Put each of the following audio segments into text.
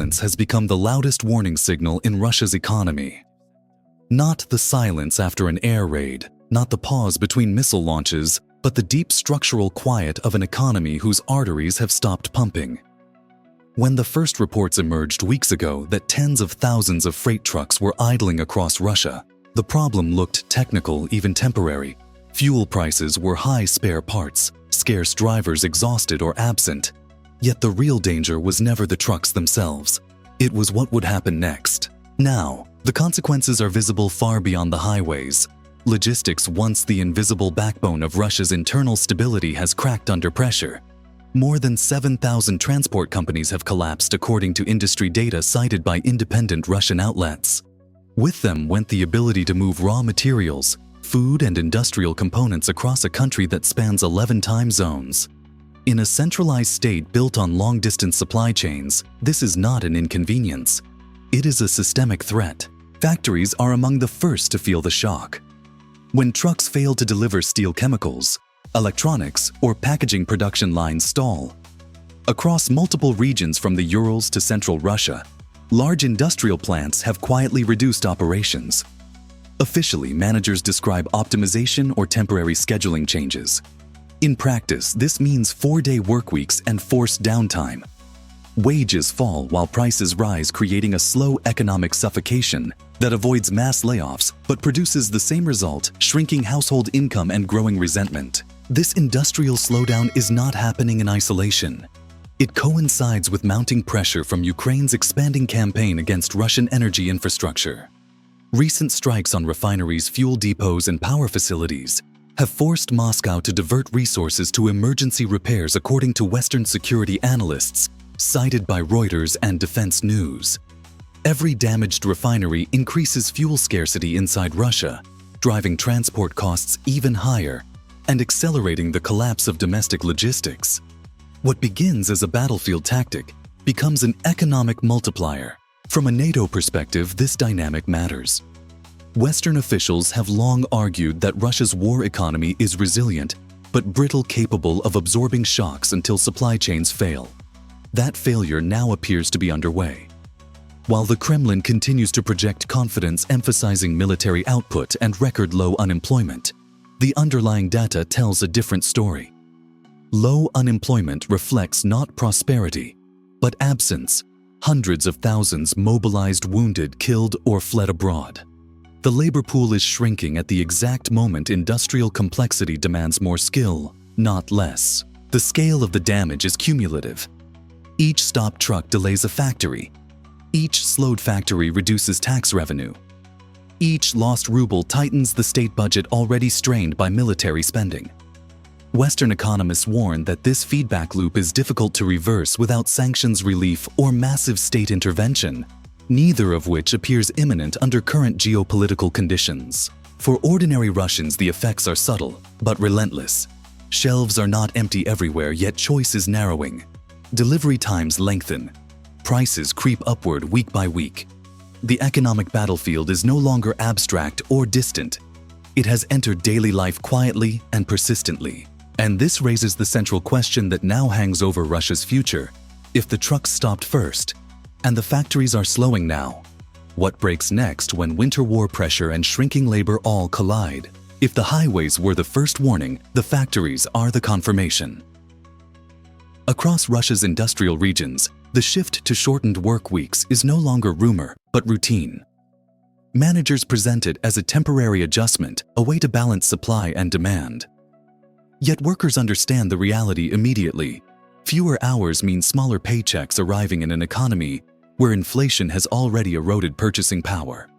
silence has become the loudest warning signal in Russia's economy. Not the silence after an air raid, not the pause between missile launches, but the deep structural quiet of an economy whose arteries have stopped pumping. When the first reports emerged weeks ago that tens of thousands of freight trucks were idling across Russia, the problem looked technical, even temporary. Fuel prices were high, spare parts, scarce drivers exhausted or absent. Yet the real danger was never the trucks themselves. It was what would happen next. Now, the consequences are visible far beyond the highways. Logistics, once the invisible backbone of Russia's internal stability, has cracked under pressure. More than 7,000 transport companies have collapsed according to industry data cited by independent Russian outlets. With them went the ability to move raw materials, food and industrial components across a country that spans 11 time zones. In a centralized state built on long-distance supply chains, this is not an inconvenience. It is a systemic threat. Factories are among the first to feel the shock. When trucks fail to deliver steel chemicals, electronics, or packaging, production lines stall. Across multiple regions from the Urals to central Russia, large industrial plants have quietly reduced operations. Officially, managers describe optimization or temporary scheduling changes. In practice, this means 4-day workweeks and forced downtime. Wages fall while prices rise, creating a slow economic suffocation that avoids mass layoffs but produces the same result: shrinking household income and growing resentment. This industrial slowdown is not happening in isolation. It coincides with mounting pressure from Ukraine's expanding campaign against Russian energy infrastructure. Recent strikes on refineries, fuel depots, and power facilities have forced Moscow to divert resources to emergency repairs, according to Western security analysts, cited by Reuters and Defense News. Every damaged refinery increases fuel scarcity inside Russia, driving transport costs even higher and accelerating the collapse of domestic logistics. What begins as a battlefield tactic becomes an economic multiplier. From a NATO perspective, this dynamic matters. Western officials have long argued that Russia's war economy is resilient, but brittle, capable of absorbing shocks until supply chains fail. That failure now appears to be underway. While the Kremlin continues to project confidence, emphasizing military output and record-low unemployment, the underlying data tells a different story. Low unemployment reflects not prosperity, but absence. Hundreds of thousands mobilized, wounded, killed, or fled abroad. The labor pool is shrinking at the exact moment industrial complexity demands more skill, not less. The scale of the damage is cumulative. Each stopped truck delays a factory. Each slowed factory reduces tax revenue. Each lost ruble tightens the state budget already strained by military spending. Western economists warn that this feedback loop is difficult to reverse without sanctions relief or massive state intervention, neither of which appears imminent under current geopolitical conditions. For ordinary Russians, the effects are subtle, but relentless. Shelves are not empty everywhere, yet choice is narrowing. Delivery times lengthen. Prices creep upward week by week. The economic battlefield is no longer abstract or distant. It has entered daily life quietly and persistently. And this raises the central question that now hangs over Russia's future. If the trucks stopped first, and the factories are slowing now, what breaks next when winter war pressure and shrinking labor all collide? If the highways were the first warning, the factories are the confirmation. Across Russia's industrial regions, the shift to shortened work weeks is no longer rumor, but routine. Managers present it as a temporary adjustment, a way to balance supply and demand. Yet workers understand the reality immediately. Fewer hours mean smaller paychecks arriving in an economy where inflation has already eroded purchasing power.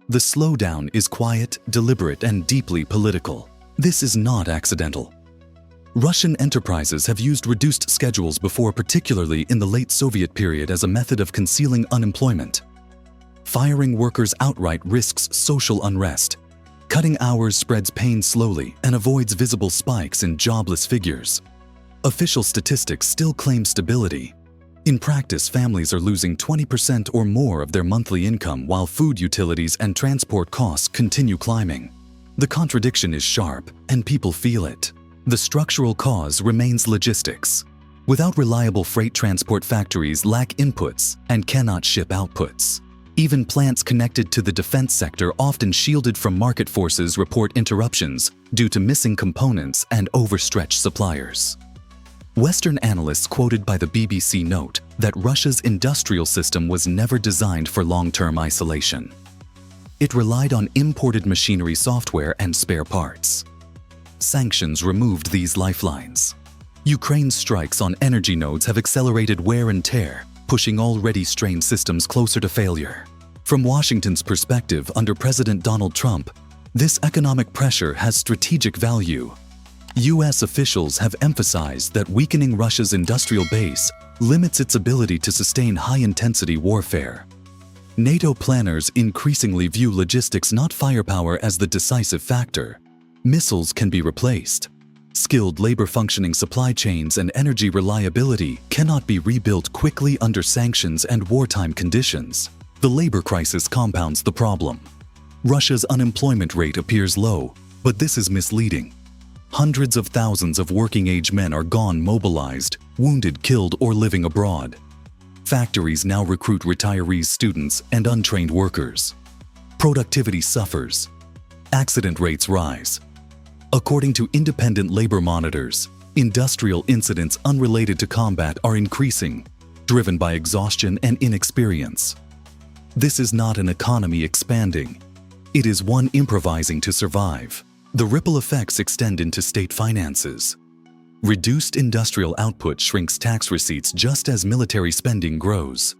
The slowdown is quiet, deliberate, and deeply political. This is not accidental. Russian enterprises have used reduced schedules before, particularly in the late Soviet period, as a method of concealing unemployment. Firing workers outright risks social unrest. Cutting hours spreads pain slowly and avoids visible spikes in jobless figures. Official statistics still claim stability. In practice, families are losing 20% or more of their monthly income while food, utilities, and transport costs continue climbing. The contradiction is sharp, and people feel it. The structural cause remains logistics. Without reliable freight transport, factories lack inputs and cannot ship outputs. Even plants connected to the defense sector, often shielded from market forces, report interruptions due to missing components and overstretched suppliers. Western analysts quoted by the BBC note that Russia's industrial system was never designed for long-term isolation. It relied on imported machinery, software, and spare parts. Sanctions removed these lifelines. Ukraine's strikes on energy nodes have accelerated wear and tear, pushing already strained systems closer to failure. From Washington's perspective, under President Donald Trump, this economic pressure has strategic value. U.S. officials have emphasized that weakening Russia's industrial base limits its ability to sustain high-intensity warfare. NATO planners increasingly view logistics, not firepower, as the decisive factor. Missiles can be replaced. Skilled labor, functioning supply chains, and energy reliability cannot be rebuilt quickly under sanctions and wartime conditions. The labor crisis compounds the problem. Russia's unemployment rate appears low, but this is misleading. Hundreds of thousands of working-age men are gone, mobilized, wounded, killed, or living abroad. Factories now recruit retirees, students, and untrained workers. Productivity suffers. Accident rates rise. According to independent labor monitors, industrial incidents unrelated to combat are increasing, driven by exhaustion and inexperience. This is not an economy expanding. It is one improvising to survive. The ripple effects extend into state finances. Reduced industrial output shrinks tax receipts just as military spending grows.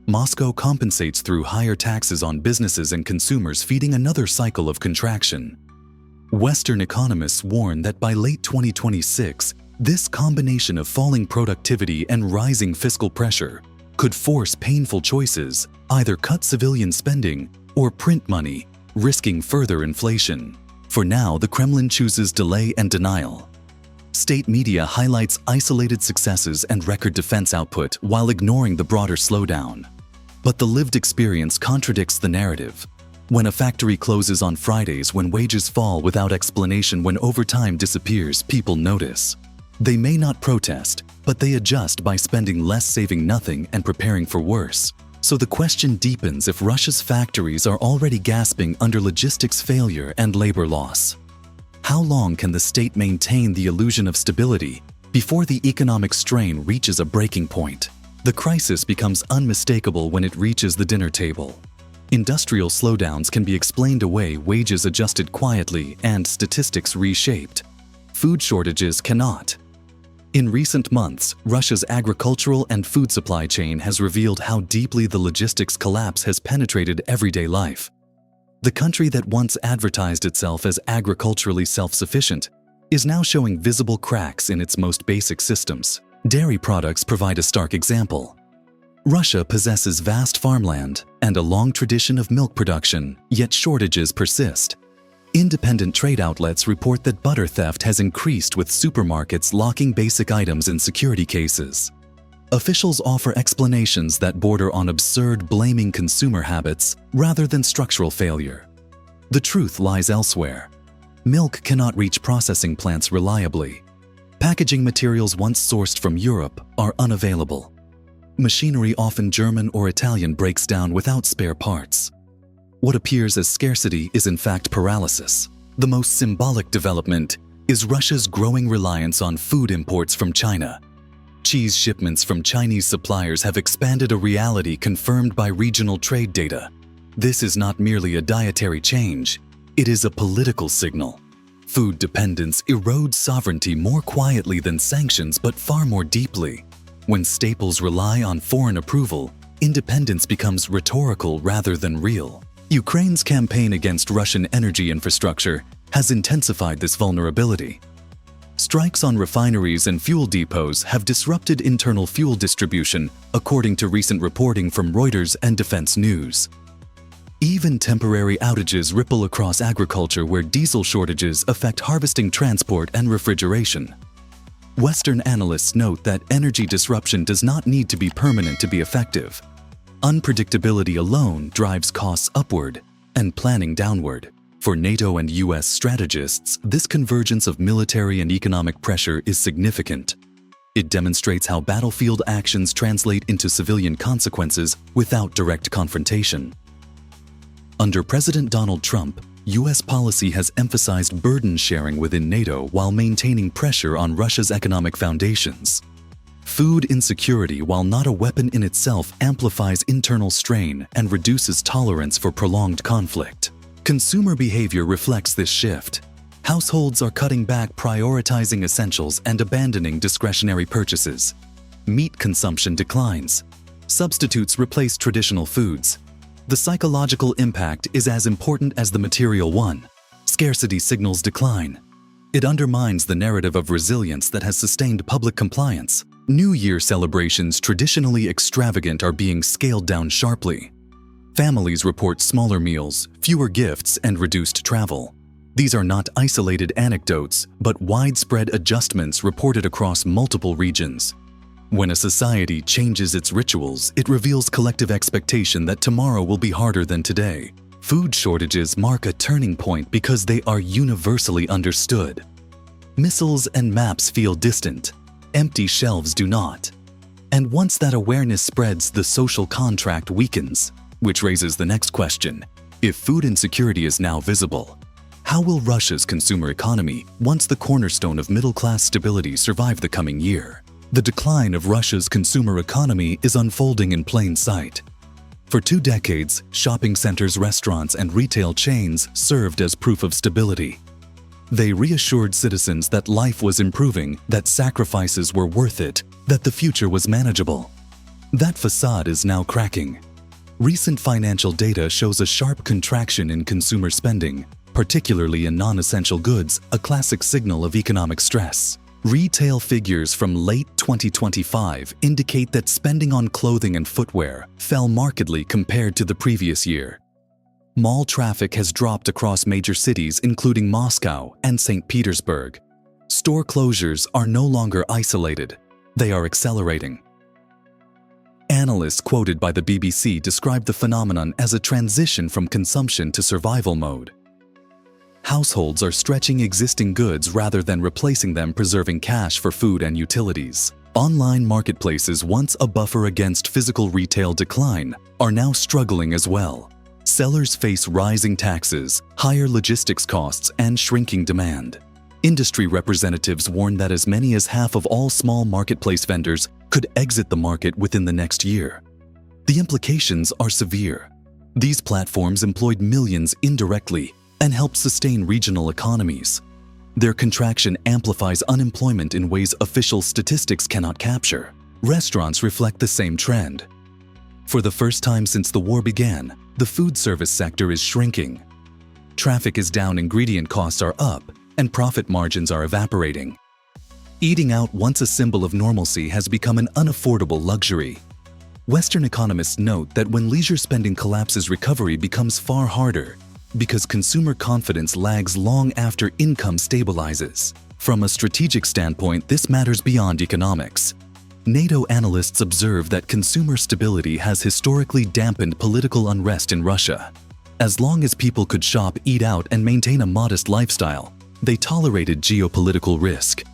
Moscow compensates through higher taxes on businesses and consumers, feeding another cycle of contraction. Western economists warn that by late 2026, this combination of falling productivity and rising fiscal pressure could force painful choices: either cut civilian spending or print money, risking further inflation. For now, the Kremlin chooses delay and denial. State media highlights isolated successes and record defense output while ignoring the broader slowdown. But the lived experience contradicts the narrative. When a factory closes on Fridays, when wages fall without explanation, when overtime disappears, people notice. They may not protest, but they adjust by spending less, saving nothing, and preparing for worse. So the question deepens: if Russia's factories are already gasping under logistics failure and labor loss, how long can the state maintain the illusion of stability before the economic strain reaches a breaking point? The crisis becomes unmistakable when it reaches the dinner table. Industrial slowdowns can be explained away, wages adjusted quietly, and statistics reshaped. Food shortages cannot. In recent months, Russia's agricultural and food supply chain has revealed how deeply the logistics collapse has penetrated everyday life. The country that once advertised itself as agriculturally self-sufficient is now showing visible cracks in its most basic systems. Dairy products provide a stark example. Russia possesses vast farmland and a long tradition of milk production, yet shortages persist. Independent trade outlets report that butter theft has increased, with supermarkets locking basic items in security cases. Officials offer explanations that border on absurd, blaming consumer habits rather than structural failure. The truth lies elsewhere. Milk cannot reach processing plants reliably. Packaging materials once sourced from Europe are unavailable. Machinery, often German or Italian, breaks down without spare parts. What appears as scarcity is in fact paralysis. The most symbolic development is Russia's growing reliance on food imports from China. Cheese shipments from Chinese suppliers have expanded, a reality confirmed by regional trade data. This is not merely a dietary change, it is a political signal. Food dependence erodes sovereignty more quietly than sanctions, but far more deeply. When staples rely on foreign approval, independence becomes rhetorical rather than real. Ukraine's campaign against Russian energy infrastructure has intensified this vulnerability. Strikes on refineries and fuel depots have disrupted internal fuel distribution, according to recent reporting from Reuters and Defense News. Even temporary outages ripple across agriculture, where diesel shortages affect harvesting, transport, and refrigeration. Western analysts note that energy disruption does not need to be permanent to be effective. Unpredictability alone drives costs upward and planning downward. For NATO and US strategists, this convergence of military and economic pressure is significant. It demonstrates how battlefield actions translate into civilian consequences without direct confrontation. Under President Donald Trump, U.S. policy has emphasized burden sharing within NATO while maintaining pressure on Russia's economic foundations. Food insecurity, while not a weapon in itself, amplifies internal strain and reduces tolerance for prolonged conflict. Consumer behavior reflects this shift. Households are cutting back, prioritizing essentials and abandoning discretionary purchases. Meat consumption declines. Substitutes replace traditional foods. The psychological impact is as important as the material one. Scarcity signals decline. It undermines the narrative of resilience that has sustained public compliance. New Year celebrations, traditionally extravagant, are being scaled down sharply. Families report smaller meals, fewer gifts, and reduced travel. These are not isolated anecdotes, but widespread adjustments reported across multiple regions. When a society changes its rituals, it reveals collective expectation that tomorrow will be harder than today. Food shortages mark a turning point because they are universally understood. Missiles and maps feel distant. Empty shelves do not. And once that awareness spreads, the social contract weakens, which raises the next question. If food insecurity is now visible, how will Russia's consumer economy, once the cornerstone of middle-class stability, survive the coming year? The decline of Russia's consumer economy is unfolding in plain sight. For 2 decades, shopping centers, restaurants, and retail chains served as proof of stability. They reassured citizens that life was improving, that sacrifices were worth it, that the future was manageable. That facade is now cracking. Recent financial data shows a sharp contraction in consumer spending, particularly in non-essential goods, a classic signal of economic stress. Retail figures from late 2025 indicate that spending on clothing and footwear fell markedly compared to the previous year. Mall traffic has dropped across major cities, including Moscow and St. Petersburg. Store closures are no longer isolated. They are accelerating. Analysts quoted by the BBC describe the phenomenon as a transition from consumption to survival mode. Households are stretching existing goods rather than replacing them, preserving cash for food and utilities. Online marketplaces, once a buffer against physical retail decline, are now struggling as well. Sellers face rising taxes, higher logistics costs, and shrinking demand. Industry representatives warn that as many as half of all small marketplace vendors could exit the market within the next year. The implications are severe. These platforms employed millions indirectly and helped sustain regional economies. Their contraction amplifies unemployment in ways official statistics cannot capture. Restaurants reflect the same trend. For the first time since the war began, the food service sector is shrinking. Traffic is down, ingredient costs are up, and profit margins are evaporating. Eating out, once a symbol of normalcy, has become an unaffordable luxury. Western economists note that when leisure spending collapses, recovery becomes far harder because consumer confidence lags long after income stabilizes. From a strategic standpoint, this matters beyond economics. NATO analysts observe that consumer stability has historically dampened political unrest in Russia. As long as people could shop, eat out, and maintain a modest lifestyle, they tolerated geopolitical risk.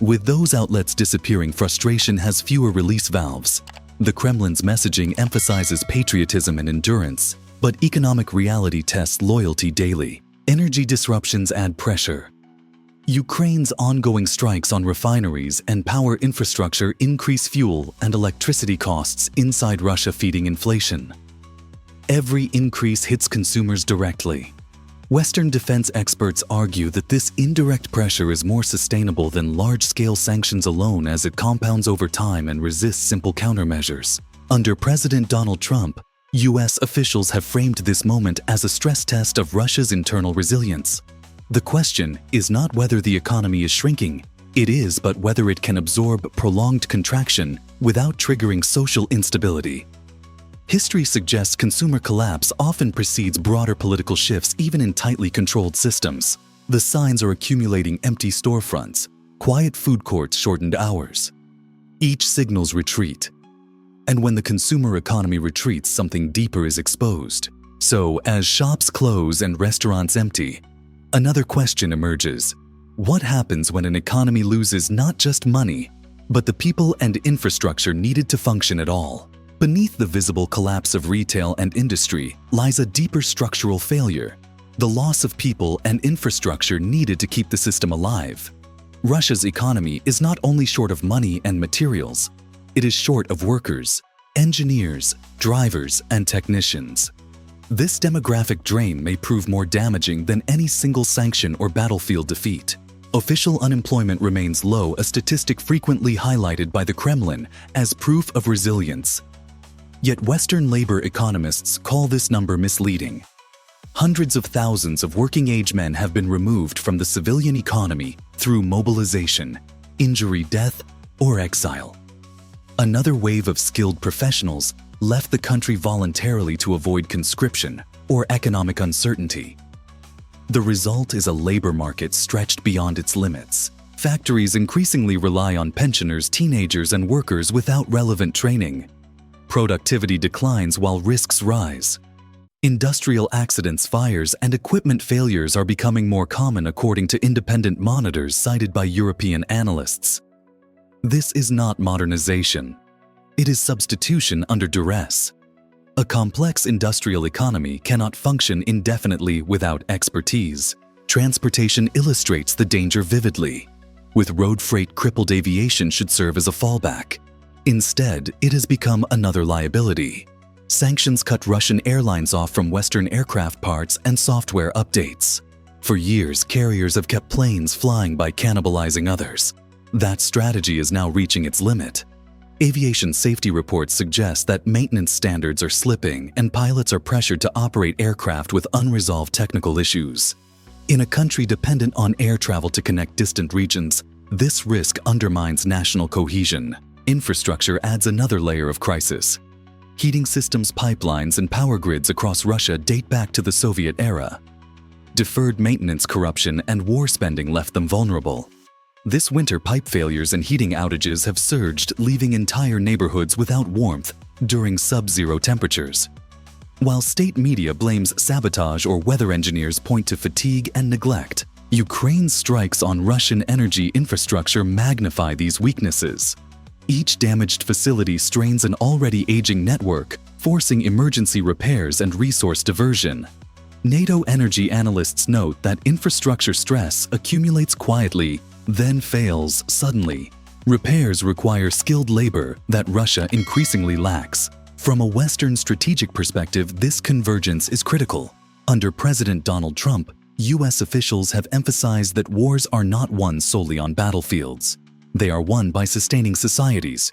With those outlets disappearing, frustration has fewer release valves. The Kremlin's messaging emphasizes patriotism and endurance, but economic reality tests loyalty daily. Energy disruptions add pressure. Ukraine's ongoing strikes on refineries and power infrastructure increase fuel and electricity costs inside Russia, feeding inflation. Every increase hits consumers directly. Western defense experts argue that this indirect pressure is more sustainable than large-scale sanctions alone, as it compounds over time and resists simple countermeasures. Under President Donald Trump, U.S. officials have framed this moment as a stress test of Russia's internal resilience. The question is not whether the economy is shrinking, it is but whether it can absorb prolonged contraction without triggering social instability. History suggests consumer collapse often precedes broader political shifts, even in tightly controlled systems. The signs are accumulating: empty storefronts, quiet food courts, shortened hours. Each signals retreat. And when the consumer economy retreats, something deeper is exposed. So, as shops close and restaurants empty, another question emerges. What happens when an economy loses not just money, But the people and infrastructure needed to function at all. Beneath the visible collapse of retail and industry lies a deeper structural failure: the loss of people and infrastructure needed to keep the system alive. Russia's economy is not only short of money and materials, it is short of workers, engineers, drivers, and technicians. This demographic drain may prove more damaging than any single sanction or battlefield defeat. Official unemployment remains low, a statistic frequently highlighted by the Kremlin as proof of resilience. Yet Western labor economists call this number misleading. Hundreds of thousands of working-age men have been removed from the civilian economy through mobilization, injury, death, or exile. Another wave of skilled professionals left the country voluntarily to avoid conscription or economic uncertainty. The result is a labor market stretched beyond its limits. Factories increasingly rely on pensioners, teenagers, and workers without relevant training. Productivity declines while risks rise. Industrial accidents, fires, and equipment failures are becoming more common according to independent monitors cited by European analysts. This is not modernization. It is substitution under duress. A complex industrial economy cannot function indefinitely without expertise. Transportation illustrates the danger vividly. With road freight crippled, aviation should serve as a fallback. Instead, it has become another liability. Sanctions cut Russian airlines off from Western aircraft parts and software updates. For years, carriers have kept planes flying by cannibalizing others. That strategy is now reaching its limit. Aviation safety reports suggest that maintenance standards are slipping and pilots are pressured to operate aircraft with unresolved technical issues. In a country dependent on air travel to connect distant regions, this risk undermines national cohesion. Infrastructure adds another layer of crisis. Heating systems, pipelines, and power grids across Russia date back to the Soviet era. Deferred maintenance, corruption, and war spending left them vulnerable. This winter, pipe failures and heating outages have surged, leaving entire neighborhoods without warmth during sub-zero temperatures. While state media blames sabotage or weather engineers point to fatigue and neglect, Ukraine's strikes on Russian energy infrastructure magnify these weaknesses. Each damaged facility strains an already aging network, forcing emergency repairs and resource diversion. NATO energy analysts note that infrastructure stress accumulates quietly, then fails suddenly. Repairs require skilled labor that Russia increasingly lacks. From a Western strategic perspective, this convergence is critical. Under President Donald Trump, U.S. officials have emphasized that wars are not won solely on battlefields. They are won by sustaining societies.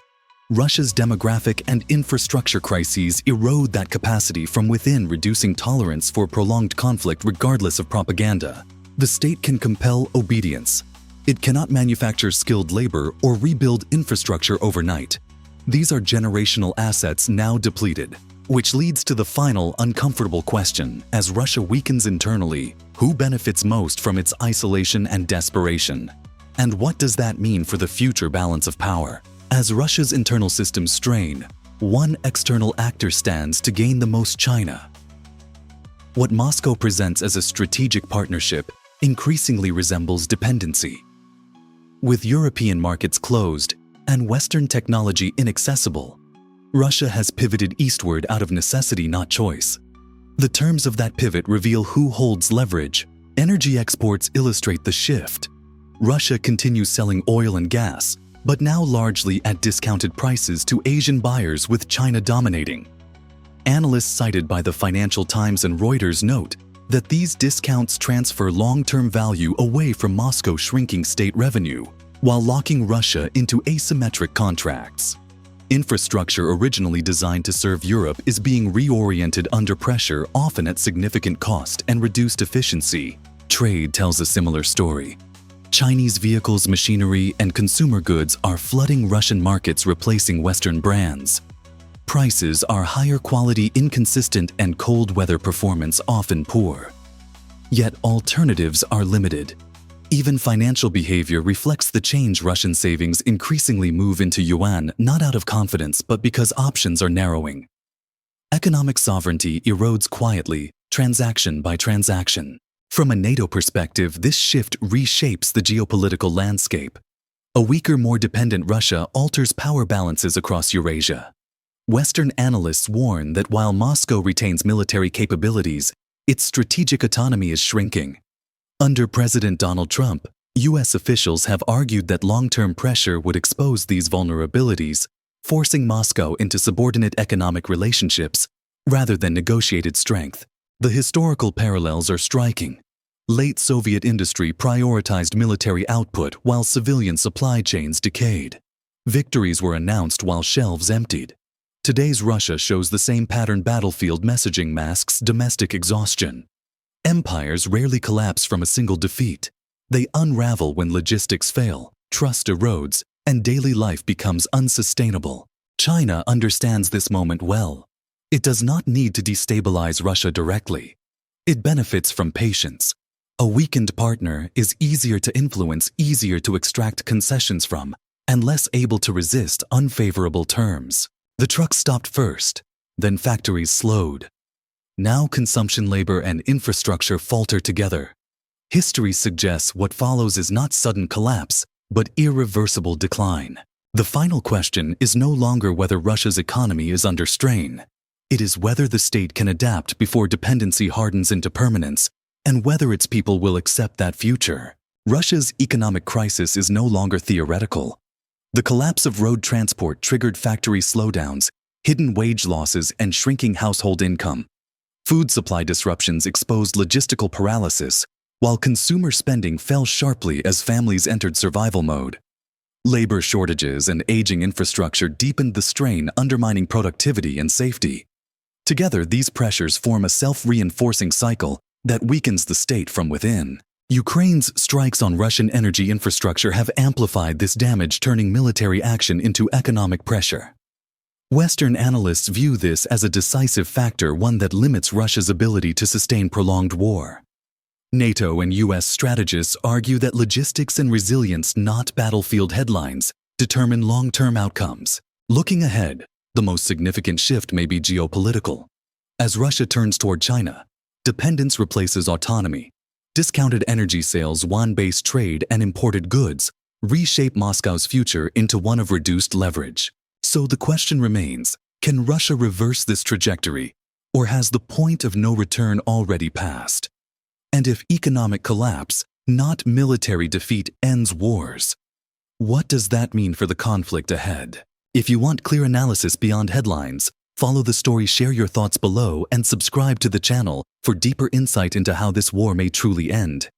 Russia's demographic and infrastructure crises erode that capacity from within, reducing tolerance for prolonged conflict regardless of propaganda. The state can compel obedience. It cannot manufacture skilled labor or rebuild infrastructure overnight. These are generational assets now depleted, which leads to the final uncomfortable question: as Russia weakens internally, who benefits most from its isolation and desperation? And what does that mean for the future balance of power? As Russia's internal systems strain, one external actor stands to gain the most: China. What Moscow presents as a strategic partnership increasingly resembles dependency. With European markets closed and Western technology inaccessible, Russia has pivoted eastward out of necessity, not choice. The terms of that pivot reveal who holds leverage. Energy exports illustrate the shift. Russia continues selling oil and gas, but now largely at discounted prices to Asian buyers, with China dominating. Analysts cited by the Financial Times and Reuters note that these discounts transfer long-term value away from Moscow's shrinking state revenue, while locking Russia into asymmetric contracts. Infrastructure originally designed to serve Europe is being reoriented under pressure, often at significant cost and reduced efficiency. Trade tells a similar story. Chinese vehicles, machinery, and consumer goods are flooding Russian markets, replacing Western brands. Prices are higher quality, inconsistent, and cold weather performance often poor. Yet alternatives are limited. Even financial behavior reflects the change. Russian savings increasingly move into yuan, not out of confidence, but because options are narrowing. Economic sovereignty erodes quietly, transaction by transaction. From a NATO perspective, this shift reshapes the geopolitical landscape. A weaker, more dependent Russia alters power balances across Eurasia. Western analysts warn that while Moscow retains military capabilities, its strategic autonomy is shrinking. Under President Donald Trump, U.S. officials have argued that long-term pressure would expose these vulnerabilities, forcing Moscow into subordinate economic relationships rather than negotiated strength. The historical parallels are striking. Late Soviet industry prioritized military output while civilian supply chains decayed. Victories were announced while shelves emptied. Today's Russia shows the same pattern. Battlefield messaging masks domestic exhaustion. Empires rarely collapse from a single defeat. They unravel when logistics fail, trust erodes, and daily life becomes unsustainable. China understands this moment well. It does not need to destabilize Russia directly. It benefits from patience. A weakened partner is easier to influence, easier to extract concessions from, and less able to resist unfavorable terms. The trucks stopped first, then factories slowed. Now consumption, labor, and infrastructure falter together. History suggests what follows is not sudden collapse, but irreversible decline. The final question is no longer whether Russia's economy is under strain. It is whether the state can adapt before dependency hardens into permanence, and whether its people will accept that future. Russia's economic crisis is no longer theoretical. The collapse of road transport triggered factory slowdowns, hidden wage losses, and shrinking household income. Food supply disruptions exposed logistical paralysis, while consumer spending fell sharply as families entered survival mode. Labor shortages and aging infrastructure deepened the strain, undermining productivity and safety. Together, these pressures form a self-reinforcing cycle that weakens the state from within. Ukraine's strikes on Russian energy infrastructure have amplified this damage, turning military action into economic pressure. Western analysts view this as a decisive factor, one that limits Russia's ability to sustain prolonged war. NATO and U.S. strategists argue that logistics and resilience, not battlefield headlines, determine long-term outcomes. Looking ahead, the most significant shift may be geopolitical. As Russia turns toward China, dependence replaces autonomy. Discounted energy sales, yuan-based trade, and imported goods reshape Moscow's future into one of reduced leverage. So the question remains, can Russia reverse this trajectory, or has the point of no return already passed? And if economic collapse, not military defeat, ends wars, what does that mean for the conflict ahead? If you want clear analysis beyond headlines, follow the story, share your thoughts below, and subscribe to the channel for deeper insight into how this war may truly end.